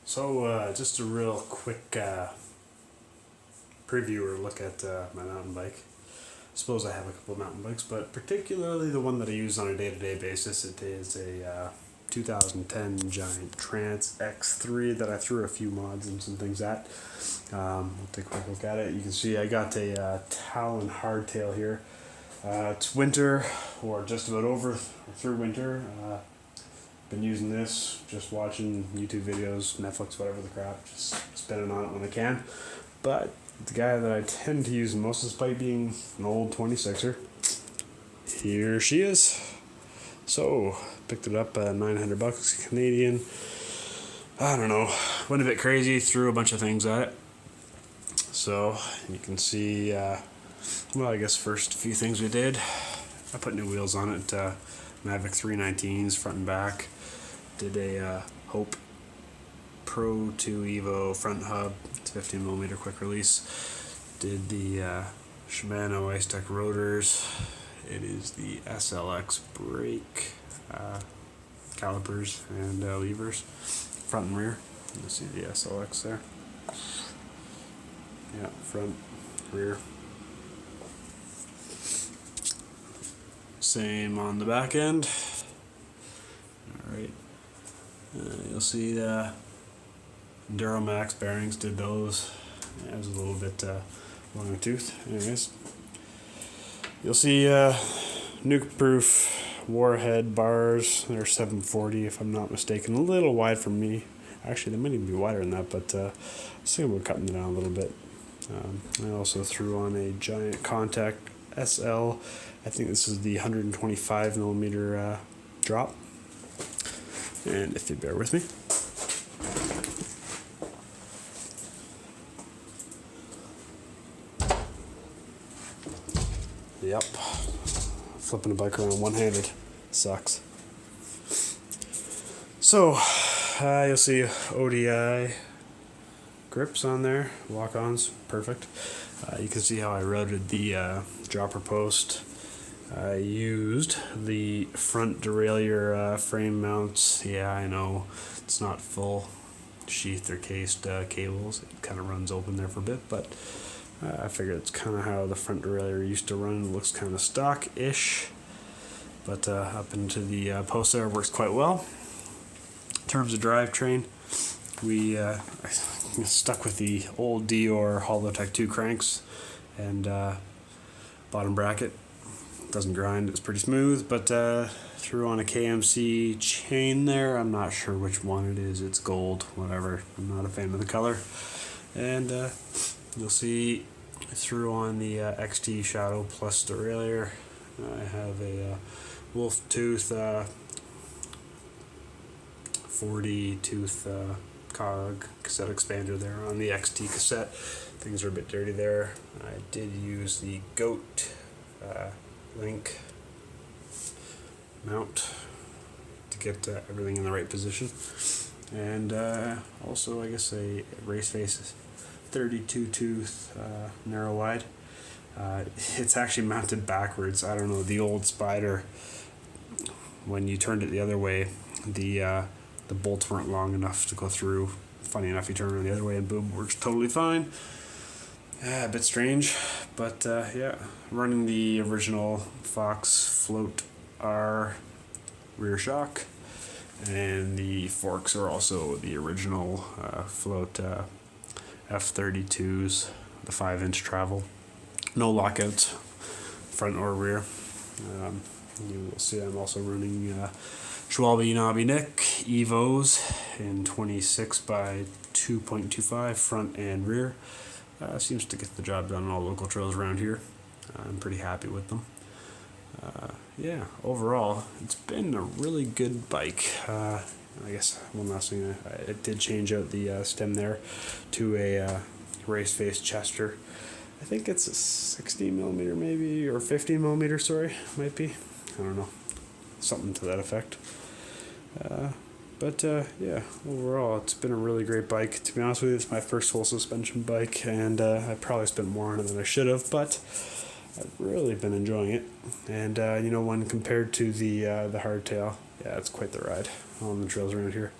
So just a real quick preview or look at my mountain bike. I suppose I have a couple of mountain bikes, but particularly the one that I use on a day-to-day basis. It is a 2010 Giant Trance X3 that I threw a few mods and some things at. We'll take a quick look at it. You can see I got a Talon hardtail here. It's winter, or just about over through winter. Been using this, just watching YouTube videos, Netflix, whatever the crap, just spinning on it when I can. But the guy that I tend to use most of this bike being an old 26er. Here she is. So, picked it up at $900 Canadian. I don't know, went a bit crazy, threw a bunch of things at it. So, you can see, well, I guess first few things we did, I put new wheels on it, Mavic 319s front and back. Did a Hope Pro 2 Evo front hub, it's 15mm quick release. Did the Shimano Ice Tech rotors. It is the SLX brake calipers and levers, front and rear. You see the SLX there. Yeah, front, rear. Same on the back end. Alright. You'll see the Duramax bearings, did those. Yeah, it was a little bit long in the tooth. Anyways. You'll see nuke-proof warhead bars. They're 740 if I'm not mistaken. A little wide for me. Actually, they might even be wider than that, but I was thinking about cutting it down a little bit. I also threw on a Giant Contact SL. I think this is the 125mm drop. And if you bear with me. Yep. Flipping a bike around one-handed sucks. So, you'll see ODI grips on there, walk-ons, perfect. You can see how I routed the dropper post. I used the front derailleur frame mounts. Yeah, I know it's not full sheath or cased cables. It kind of runs open there for a bit, but I figured it's kind of how the front derailleur used to run. It looks kind of stock-ish, but up into the post there works quite well. In terms of drivetrain, we stuck with the old Dior Holotech 2 cranks and bottom bracket. Doesn't grind, it's pretty smooth, but threw on a KMC chain there. I'm not sure which one it is. It's gold, whatever. I'm not a fan of the color. And you'll see I threw on the XT Shadow Plus derailleur. I have a wolf tooth 40 tooth cog cassette expander there on the XT cassette. Things are a bit dirty there. I did use the goat link mount to get everything in the right position, and also I guess a race face 32 tooth narrow wide. It's actually mounted backwards. I don't know, the old Spider, when you turned it the other way, the bolts weren't long enough to go through. Funny enough, you turn it the other way and boom, works totally fine. A bit strange, but yeah, running the original Fox Float R rear shock, and the forks are also the original Float F32s, the 5-inch travel. No lockouts, front or rear. You will see I'm also running Schwalbe Knobby Nick Evos in 26 by 2.25 front and rear. Seems to get the job done on all local trails around here. I'm pretty happy with them. Yeah, overall, it's been a really good bike. I guess one last thing, I did change out the stem there to a race face Chester. I think it's a 60mm maybe, or 50mm, sorry, might be. I don't know, something to that effect. But yeah, overall, it's been a really great bike. To be honest with you, it's my first full suspension bike, and I probably spent more on it than I should have, but I've really been enjoying it. And you know, when compared to the hardtail, yeah, it's quite the ride on the trails around here.